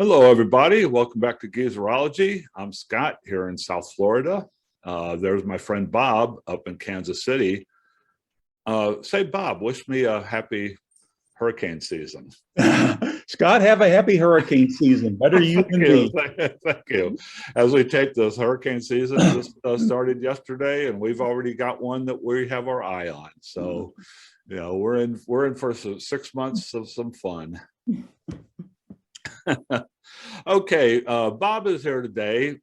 Hello, everybody. Welcome back to Geezerology. I'm Scott here in South Florida. There's my friend Bob up in Kansas City. Say, Bob, wish me a happy hurricane season. Scott, have a happy hurricane season. Better you than me. Thank you. As we take this hurricane season, just started yesterday, and we've already got one that we have our eye on. So, you know, we're in for 6 months of some fun. Okay, Bob is here today.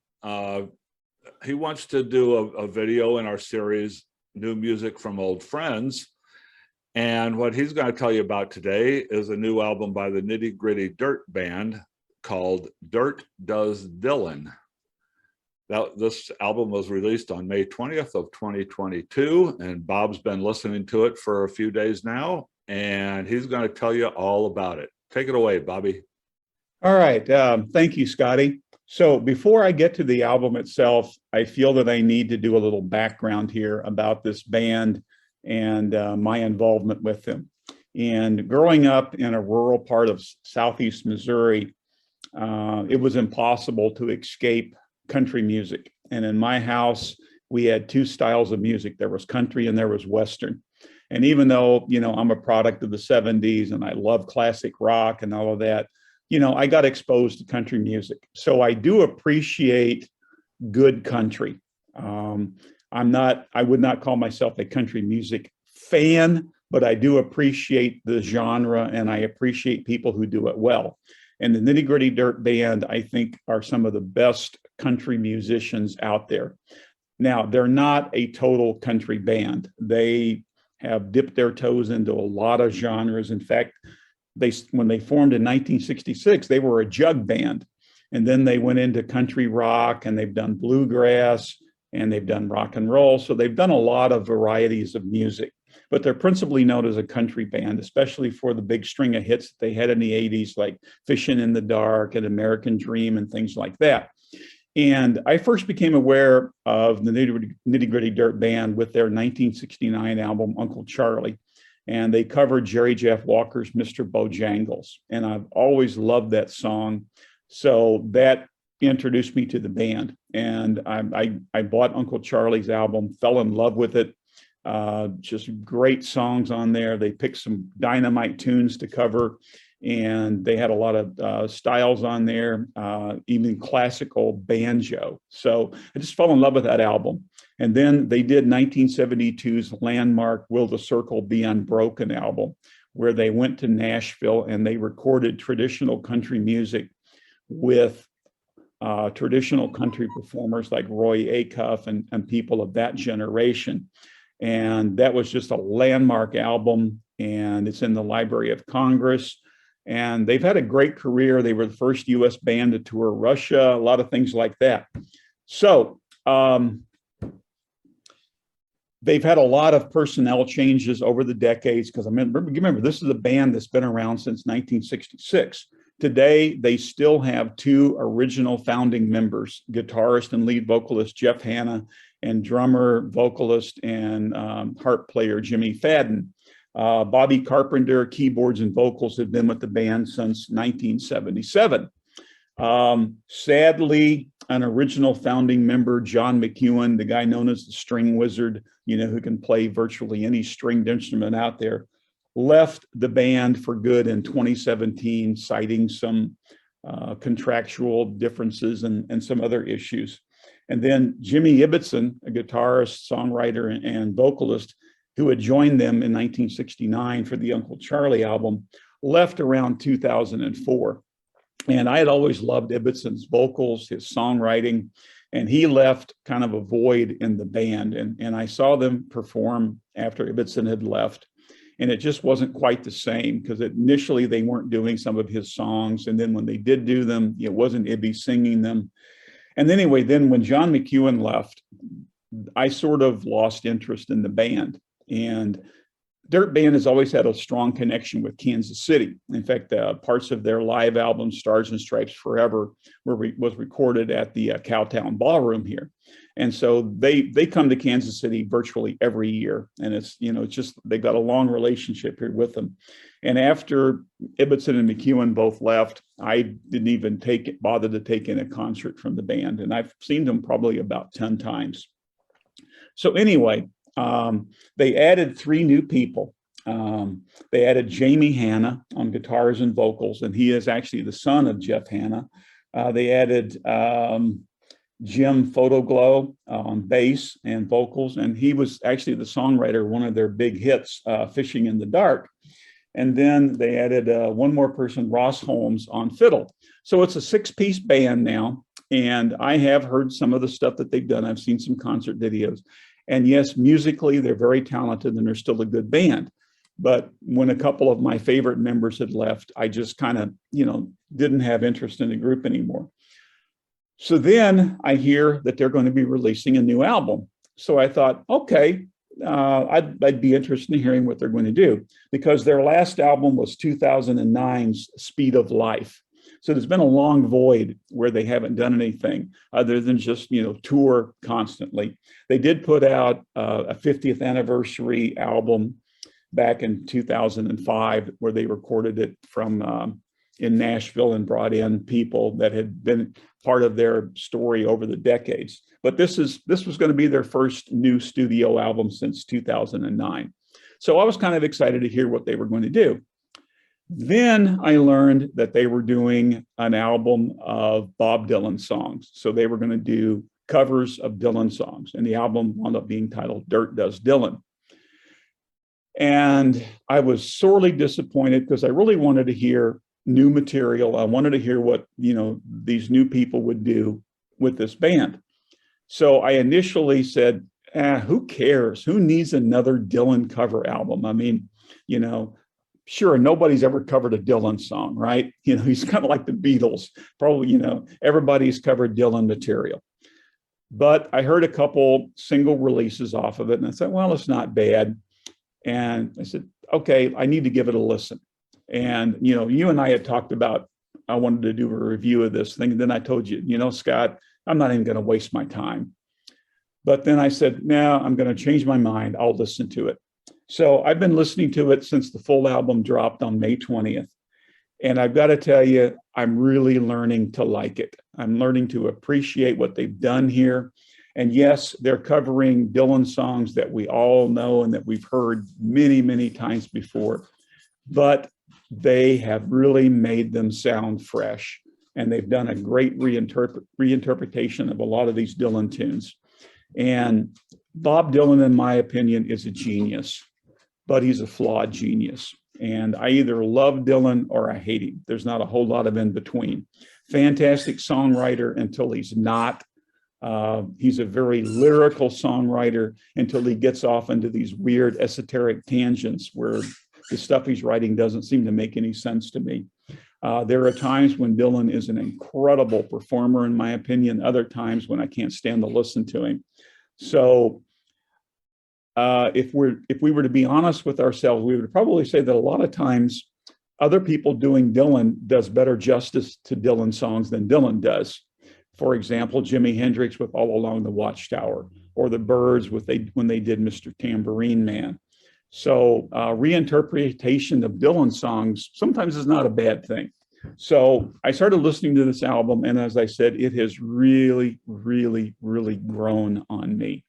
He wants to do a video in our series, New Music from Old Friends. And what he's going to tell you about today is a new album by the Nitty Gritty Dirt Band called Dirt Does Dylan. This album was released on May 20th of 2022, and Bob's been listening to it for a few days now, and he's going to tell you all about it. Take it away, Bobby. All right. Thank you, Scotty. So before I get to the album itself, I feel that I need to do a little background here about this band and my involvement with them. And growing up in a rural part of Southeast Missouri, it was impossible to escape country music. And in my house, we had two styles of music. There was country and there was Western. And even though, you know, I'm a product of the 70s and I love classic rock and all of that, you know, I got exposed to country music. So I do appreciate good country. I would not call myself a country music fan, but I do appreciate the genre and I appreciate people who do it well. And the Nitty Gritty Dirt Band, I think, are some of the best country musicians out there. Now, they're not a total country band. They have dipped their toes into a lot of genres. In fact, when they formed in 1966, they were a jug band. And then they went into country rock, and they've done bluegrass, and they've done rock and roll. So they've done a lot of varieties of music, but they're principally known as a country band, especially for the big string of hits that they had in the 80s, like Fishing in the Dark and American Dream and things like that. And I first became aware of the Nitty Gritty Dirt Band with their 1969 album, Uncle Charlie. And they covered Jerry Jeff Walker's Mr. Bojangles. And I've always loved that song. So that introduced me to the band. And I bought Uncle Charlie's album, fell in love with it. Just great songs on there. They picked some dynamite tunes to cover. And they had a lot of styles on there, even classical banjo. So I just fell in love with that album. And then they did 1972's landmark Will the Circle Be Unbroken album, where they went to Nashville and they recorded traditional country music with traditional country performers like Roy Acuff and people of that generation. And that was just a landmark album, and it's in the Library of Congress. And they've had a great career. They were the first US band to tour Russia, a lot of things like that. So they've had a lot of personnel changes over the decades, because remember, this is a band that's been around since 1966. Today, they still have two original founding members, guitarist and lead vocalist Jeff Hanna, and drummer, vocalist, and harp player Jimmie Fadden. Bobby Carpenter, keyboards and vocals, have been with the band since 1977. Sadly, an original founding member, John McEuen, the guy known as the string wizard, you know, who can play virtually any stringed instrument out there, left the band for good in 2017, citing some contractual differences and some other issues. And then Jimmy Ibbotson, a guitarist, songwriter, and vocalist, who had joined them in 1969 for the Uncle Charlie album, left around 2004. And I had always loved Ibbotson's vocals, his songwriting, and he left kind of a void in the band. And I saw them perform after Ibbotson had left, and it just wasn't quite the same, because initially they weren't doing some of his songs. And then when they did do them, it wasn't Ibby singing them. And anyway, then when John McEuen left, I sort of lost interest in the band. And Dirt Band has always had a strong connection with Kansas City. In fact, parts of their live album, Stars and Stripes Forever, was recorded at the Cowtown Ballroom here. And so they come to Kansas City virtually every year. And it's just, they've got a long relationship here with them. And after Ibbotson and McEuen both left, I didn't even bother to take in a concert from the band. And I've seen them probably about 10 times. So anyway, they added 3 new people. They added Jaime Hanna on guitars and vocals, and he is actually the son of Jeff Hanna. They added Jim Photoglo on bass and vocals, and he was actually the songwriter, one of their big hits, Fishing in the Dark. And then they added one more person, Ross Holmes, on fiddle. So it's a 6-piece band now, and I have heard some of the stuff that they've done. I've seen some concert videos. And yes, musically, they're very talented and they're still a good band. But when a couple of my favorite members had left, I just kind of, didn't have interest in the group anymore. So then I hear that they're going to be releasing a new album. So I thought, okay, I'd be interested in hearing what they're going to do, because their last album was 2009's Speed of Life. So there's been a long void where they haven't done anything other than just, tour constantly. They did put out a 50th anniversary album back in 2005, where they recorded it from in Nashville and brought in people that had been part of their story over the decades. But this was going to be their first new studio album since 2009. So I was kind of excited to hear what they were going to do. Then I learned that they were doing an album of Bob Dylan songs. So they were going to do covers of Dylan songs, and the album wound up being titled Dirt Does Dylan. And I was sorely disappointed, because I really wanted to hear new material. I wanted to hear what, these new people would do with this band. So I initially said, who cares? Who needs another Dylan cover album? I mean, sure, nobody's ever covered a Dylan song, right? He's kind of like the Beatles. Probably, everybody's covered Dylan material. But I heard a couple single releases off of it, and I said, well, it's not bad. And I said, okay, I need to give it a listen. And, you and I had talked about, I wanted to do a review of this thing. And then I told you, Scott, I'm not even going to waste my time. But then I said, no, I'm going to change my mind. I'll listen to it. So I've been listening to it since the full album dropped on May 20th. And I've got to tell you, I'm really learning to like it. I'm learning to appreciate what they've done here. And yes, they're covering Dylan songs that we all know and that we've heard many, many times before. But they have really made them sound fresh. And they've done a great reinterpretation of a lot of these Dylan tunes. And Bob Dylan, in my opinion, is a genius, but he's a flawed genius. And I either love Dylan or I hate him. There's not a whole lot of in between. Fantastic songwriter until he's not. He's a very lyrical songwriter until he gets off into these weird esoteric tangents where the stuff he's writing doesn't seem to make any sense to me. There are times when Dylan is an incredible performer, in my opinion, other times when I can't stand to listen to him. So if we were to be honest with ourselves, we would probably say that a lot of times other people doing Dylan does better justice to Dylan songs than Dylan does. For example, Jimi Hendrix with All Along the Watchtower, or the Byrds when they did Mr. Tambourine Man. So reinterpretation of Dylan songs sometimes is not a bad thing. So I started listening to this album, and as I said, it has really, really, really grown on me.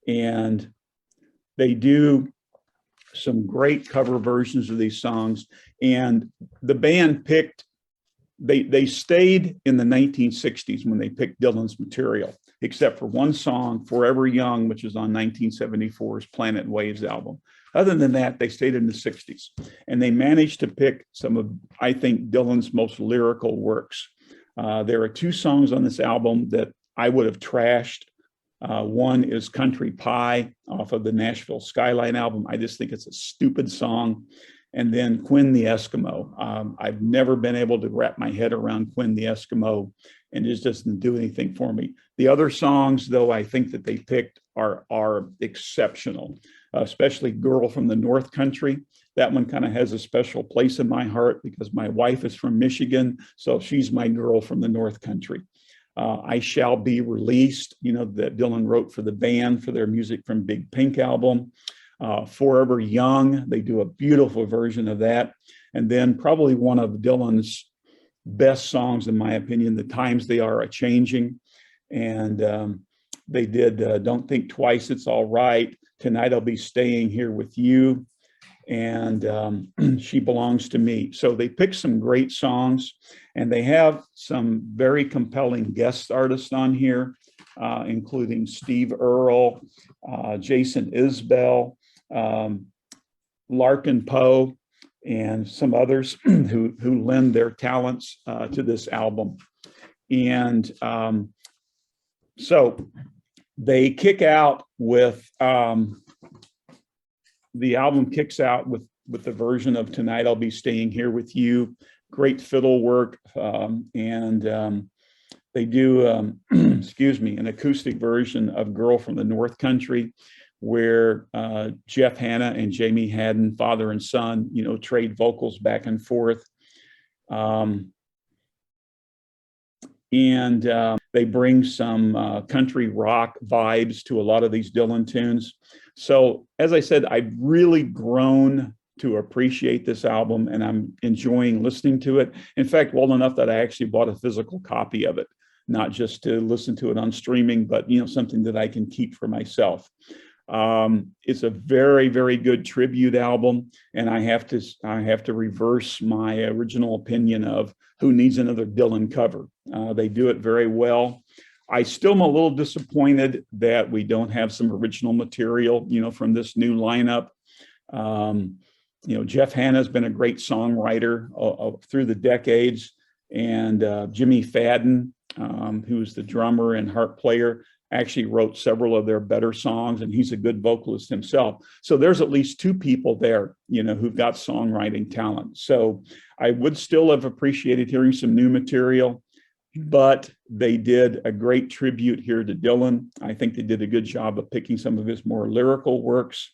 And they do some great cover versions of these songs. And the band they stayed in the 1960s when they picked Dylan's material, except for one song, Forever Young, which is on 1974's Planet Waves album. Other than that, they stayed in the 60s. And they managed to pick some of, I think, Dylan's most lyrical works. There are 2 songs on this album that I would have trashed. One is Country Pie off of the Nashville Skyline album. I just think it's a stupid song. And then Quinn the Eskimo. I've never been able to wrap my head around Quinn the Eskimo, and it just doesn't do anything for me. The other songs, though, I think that they picked are exceptional. especially Girl from the North Country. That one kind of has a special place in my heart because my wife is from Michigan, so she's my girl from the North Country. I Shall Be Released, that Dylan wrote for the band for their Music from Big Pink album. Forever Young, they do a beautiful version of that. And then probably one of Dylan's best songs, in my opinion, The Times They Are A-Changing. And they did Don't Think Twice, It's All Right. Tonight I'll Be Staying Here With You. And She Belongs to Me. So they picked some great songs, and they have some very compelling guest artists on here, including Steve Earle, Jason Isbell, Larkin Poe, and some others who lend their talents to this album. And so they kick out with the album kicks out with the version of Tonight I'll Be Staying Here With You. Great fiddle work. And they do, excuse me, an acoustic version of Girl from the North Country, where Jeff Hanna and Jaime Fadden, father and son, trade vocals back and forth. And they bring some country rock vibes to a lot of these Dylan tunes. So as I said, I've really grown to appreciate this album, and I'm enjoying listening to it. In fact, well enough that I actually bought a physical copy of it, not just to listen to it on streaming, but something that I can keep for myself. It's a very, very good tribute album, and I have to reverse my original opinion of who needs another Dylan cover. They do it very well. I still am a little disappointed that we don't have some original material, from this new lineup. Jeff Hanna has been a great songwriter through the decades, and Jimmie Fadden, who's the drummer and harp player, actually wrote several of their better songs, and he's a good vocalist himself. So there's at least two people there, who've got songwriting talent. So I would still have appreciated hearing some new material, but they did a great tribute here to Dylan. I think they did a good job of picking some of his more lyrical works,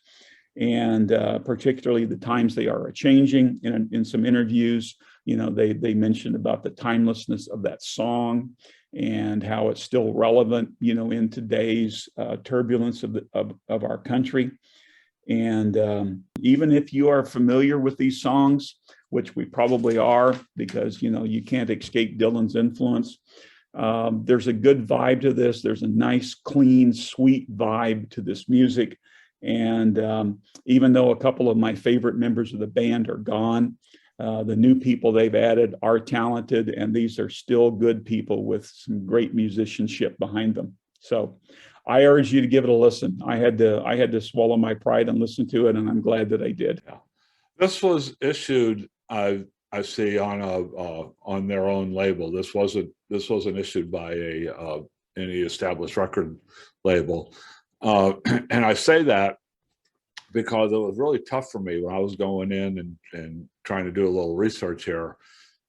and particularly The Times They Are A-Changing. In some interviews, they mentioned about the timelessness of that song and how it's still relevant, in today's turbulence of our country. And even if you are familiar with these songs, which we probably are, because you can't escape Dylan's influence, there's a good vibe to this. There's a nice, clean, sweet vibe to this music. And even though a couple of my favorite members of the band are gone, the new people they've added are talented, and these are still good people with some great musicianship behind them. So I urge you to give it a listen. I had to swallow my pride and listen to it, and I'm glad that I did. Yeah. This was issued, I see, on their own label. This wasn't issued by any established record label, and I say that because it was really tough for me when I was going in and trying to do a little research here.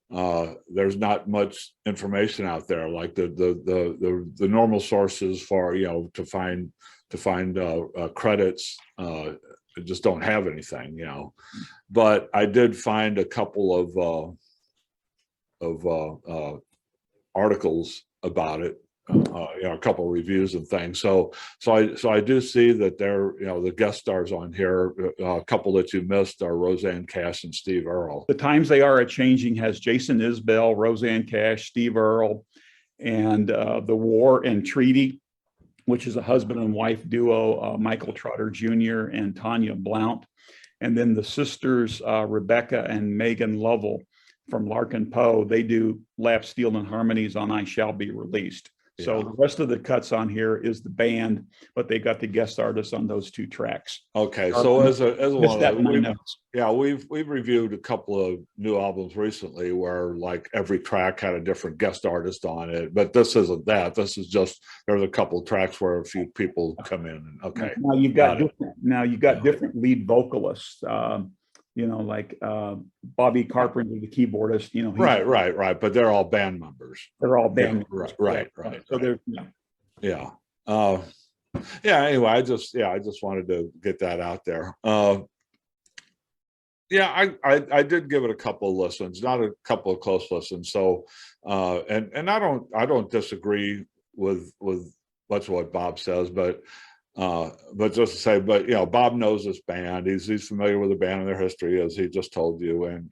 There's not much information out there, like the normal sources for to find credits just don't have anything, But I did find a couple of articles about it, a couple of reviews and things. So I do see that there, the guest stars on here. A couple that you missed are Rosanne Cash and Steve Earle. The Times They Are A-Changing has Jason Isbell, Rosanne Cash, Steve Earle, and The War and Treaty, which is a husband and wife duo, Michael Trotter Jr. and Tanya Blount. And then the sisters, Rebecca and Megan Lovell from Larkin Poe, they do lap steel and harmonies on I Shall Be Released. Yeah. So the rest of the cuts on here is the band, but they got the guest artists on those two tracks. Okay, so as one of we've reviewed a couple of new albums recently where like every track had a different guest artist on it, but this isn't that. This is just there's a couple of tracks where a few people come in. And, okay, now you've got different lead vocalists. Like Bobby Carpenter, the keyboardist, right. But they're all band members. They're all band members. Right. So there's, yeah. Yeah, anyway, I just wanted to get that out there. Yeah, I did give it a couple of listens, not a couple of close listens. So and I don't disagree with much of what Bob says, but just to say, but you know, Bob knows this band. He's familiar with the band and their history, as he just told you, and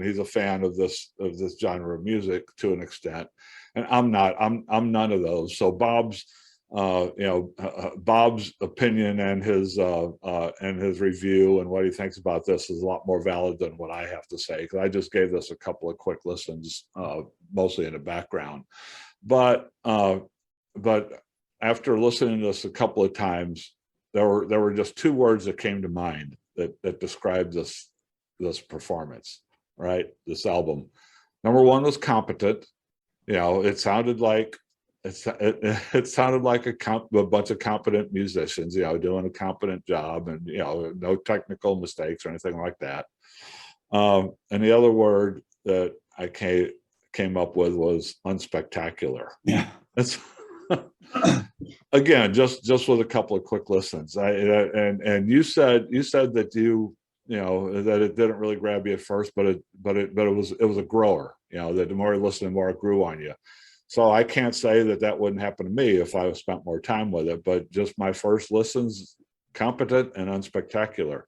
he's a fan of this genre of music to an extent. And I'm not. I'm none of those. So Bob's Bob's opinion and his review and what he thinks about this is a lot more valid than what I have to say, because I just gave this a couple of quick listens, mostly in the background. But after listening to this a couple of times, there were just two words that came to mind that described this performance, right? This album. Number one was competent. You know, it sounded like it sounded like a bunch of competent musicians, you know, doing a competent job, and you know, no technical mistakes or anything like that. And the other word that I came up with was unspectacular. Yeah. It's again just with a couple of quick listens. And you said that you know that it didn't really grab you at first, but it was a grower. You know, that the more you listen, the more it grew on you. So I can't say that wouldn't happen to me if I spent more time with it, but just my first listens, competent and unspectacular.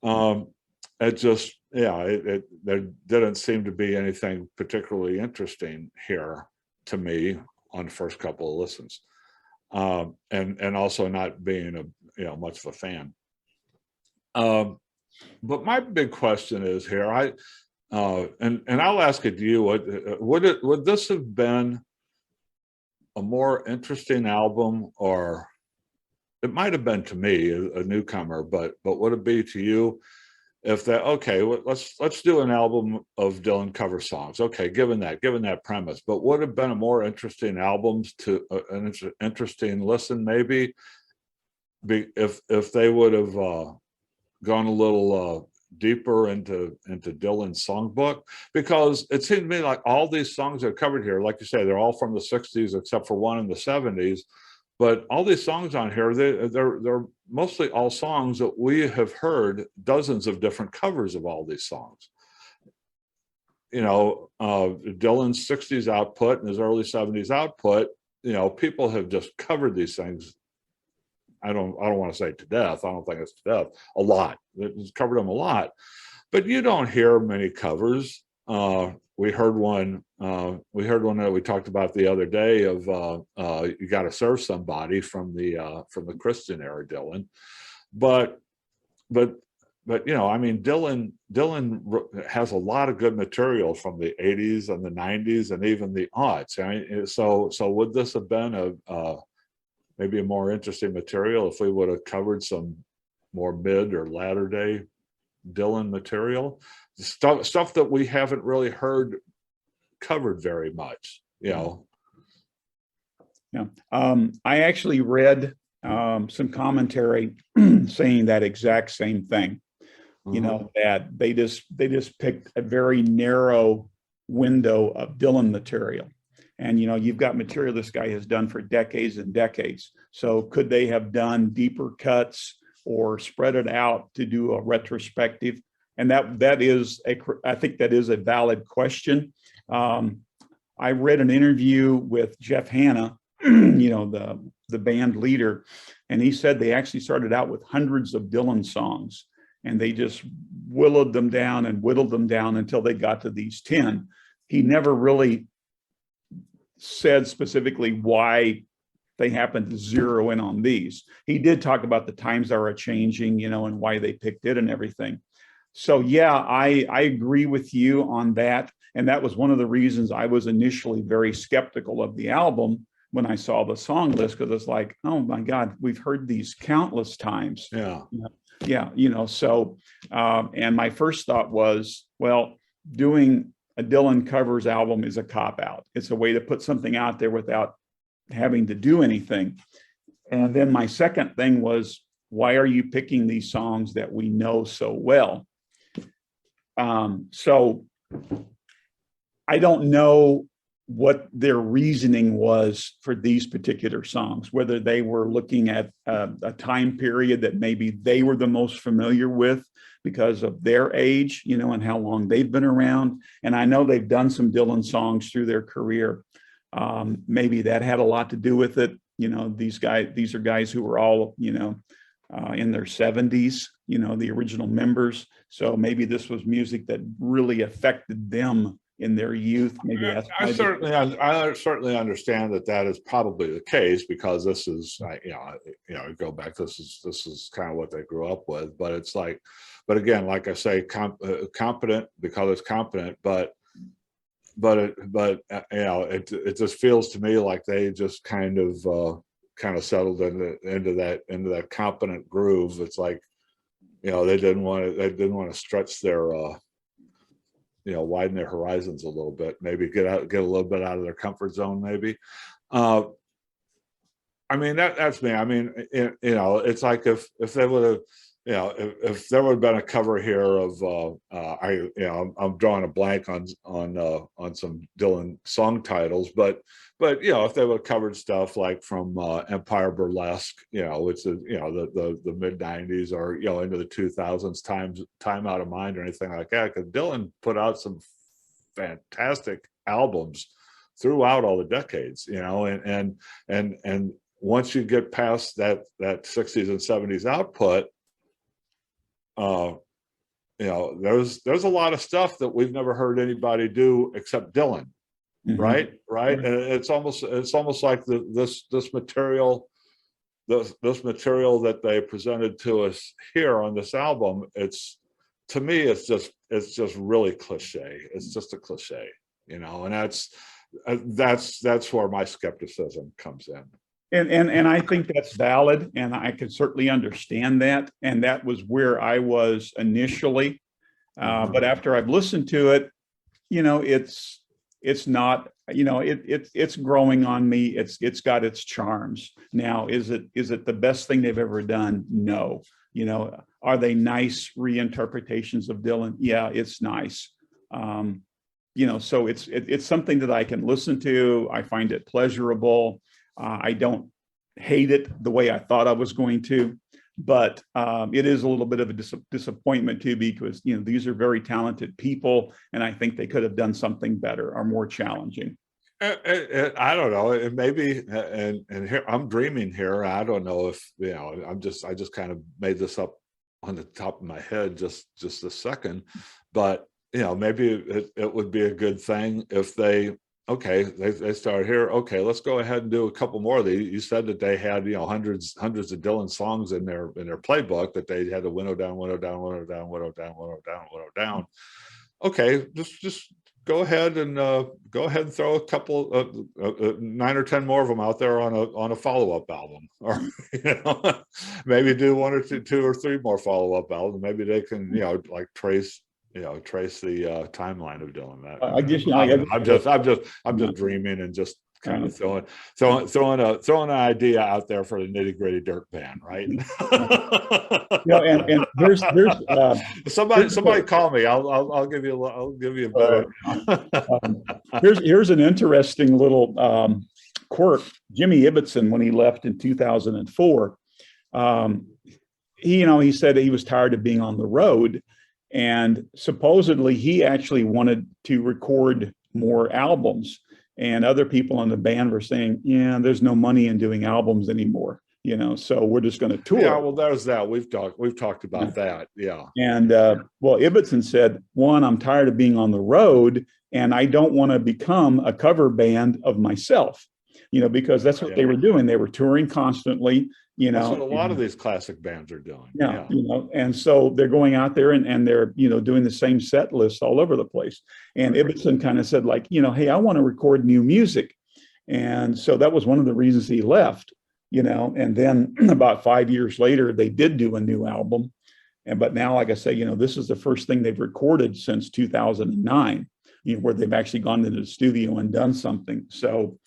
It just, yeah, there didn't seem to be anything particularly interesting here to me on the first couple of listens. And also not being much of a fan. But my big question is here, and I'll ask it to you, would this have been a more interesting album, or it might have been to me, a newcomer, but would it be to you if that, okay, let's do an album of Dylan cover songs? Okay, given that premise, but would have been a more interesting albums to an interesting listen, maybe, if they would have gone a little deeper into Dylan's songbook, because it seemed to me like all these songs that are covered here, like you say, they're all from the 60s except for one in the 70s, but all these songs on here, they're mostly all songs that we have heard dozens of different covers of all these songs. You know, Dylan's 60s output and his early 70s output, you know, people have just covered these things. I don't want to say to death. I don't think it's to death. A lot. It's covered them a lot, but you don't hear many covers. We heard one that we talked about the other day of "You Got to Serve Somebody" from the Christian era Dylan, but you know, I mean, Dylan has a lot of good material from the 80s and the 90s and even the aughts. I mean, so would this have been maybe a more interesting material if we would have covered some more mid or latter day Dylan material, stuff that we haven't really heard covered very much, you know? Yeah. I actually read some commentary saying that exact same thing. You know, that they just picked a very narrow window of Dylan material. And, you know, you've got material this guy has done for decades and decades. So could they have done deeper cuts or spread it out to do a retrospective? And I think that is a valid question. I read an interview with Jeff Hanna, you know, the band leader, and he said they actually started out with hundreds of Dylan songs, and they just whittled them down until they got to these 10. He never really said specifically why they happened to zero in on these. He did talk about the times that are changing, you know, and why they picked it and everything. So yeah, I agree with you on that. And that was one of the reasons I was initially very skeptical of the album when I saw the song list, because it's like, oh my God, we've heard these countless times. Yeah. Yeah, you know, so, and my first thought was, well, doing a Dylan covers album is a cop-out. It's a way to put something out there without having to do anything. And then my second thing was, why are you picking these songs that we know so well? So I don't know what their reasoning was for these particular songs, whether they were looking at a time period that maybe they were the most familiar with because of their age, you know, and how long they've been around. And I know they've done some Dylan songs through their career. Maybe that had a lot to do with it. You know, these are guys who were all, you know, in their 70s, you know, the original members. So maybe this was music that really affected them in their youth. Maybe that's I certainly understand that is probably the case, because this is, go back, this is kind of what they grew up with. But it's like, but again, like I say, competent because it's competent, but it just feels to me like they just kind of settled into that competent groove. It's like, you know, they didn't want to stretch their widen their horizons a little bit, maybe get a little bit out of their comfort zone, maybe. I mean, that's me. I mean, it's like if they would have, if there would have been a cover here of, I'm drawing a blank on some Dylan song titles, but if they would have covered stuff like from Empire Burlesque, which is, the mid 90s, or, into the 2000s, Time Out of Mind, or anything like that, because Dylan put out some fantastic albums throughout all the decades, and once you get past that 60s and 70s output, there's a lot of stuff that we've never heard anybody do except Dylan. Mm-hmm. Right. And it's almost like this material that they presented to us here on this album, to me it's just really cliche. It's just a cliche, and that's where my skepticism comes in. And I think that's valid, and I can certainly understand that. And that was where I was initially. But after I've listened to it, it's not, it's growing on me. It's got its charms. Now, is it the best thing they've ever done? No. Are they nice reinterpretations of Dylan? Yeah, it's nice. So it's something that I can listen to. I find it pleasurable. I don't hate it the way I thought I was going to, but it is a little bit of a disappointment too, because these are very talented people, and I think they could have done something better or more challenging. I don't know. It maybe, and here I'm dreaming here. I don't know if I just kind of made this up on the top of my head just a second, but maybe it would be a good thing if they start here. Okay, let's go ahead and do a couple more of these. You said that they had hundreds of Dylan songs in their playbook that they had to winnow down. Okay, just go ahead and throw a couple 9 or 10 more of them out there on a follow-up album, or maybe do 1 or 2 or 3 more follow-up albums. Maybe they can trace the timeline of Dylan. I'm just dreaming and just kind of throwing an idea out there for the Nitty Gritty Dirt Band, right? And there's somebody call me. I'll give you a better. Here's an interesting little quirk. Jimmy Ibbotson, when he left in 2004, he said he was tired of being on the road. And supposedly he actually wanted to record more albums, and other people in the band were saying, yeah, there's no money in doing albums anymore, so we're just going to tour. Yeah, well, there's that. We've talked about that. Yeah. And Ibbotson said, one, I'm tired of being on the road, and I don't want to become a cover band of myself, because that's what they were doing. They were touring constantly. That's what a lot of these classic bands are doing. Yeah. And so they're going out there and they're, doing the same set list all over the place. And Ibbotson kind of said, hey, I want to record new music. And so that was one of the reasons he left, and then about 5 years later, they did do a new album. But now, like I say, this is the first thing they've recorded since 2009, where they've actually gone into the studio and done something. So,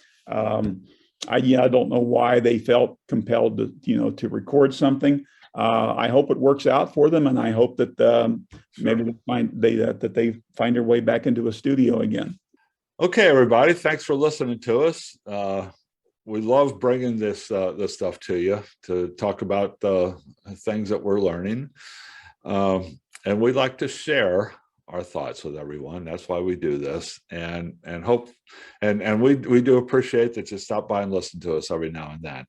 I don't know why they felt compelled to record something. I hope it works out for them, and I hope that maybe they find their way back into a studio again. Okay, everybody, thanks for listening to us. We love bringing this stuff to you to talk about the things that we're learning. And we like to share our thoughts with everyone. That's why we do this, and we do appreciate that you stop by and listen to us every now and then.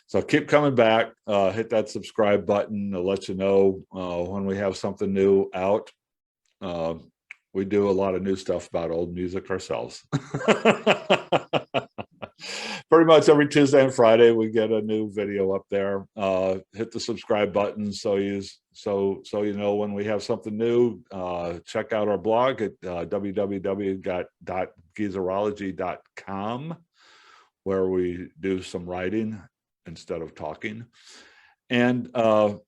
So keep coming back. Hit that subscribe button to let you know when we have something new out. We do a lot of new stuff about old music ourselves. Pretty much every Tuesday and Friday we get a new video up there. Hit the subscribe button so you know when we have something new. Check out our blog at www.geezerology.com, where we do some writing instead of talking. And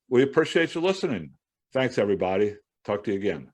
we appreciate you listening. Thanks, everybody. Talk to you again.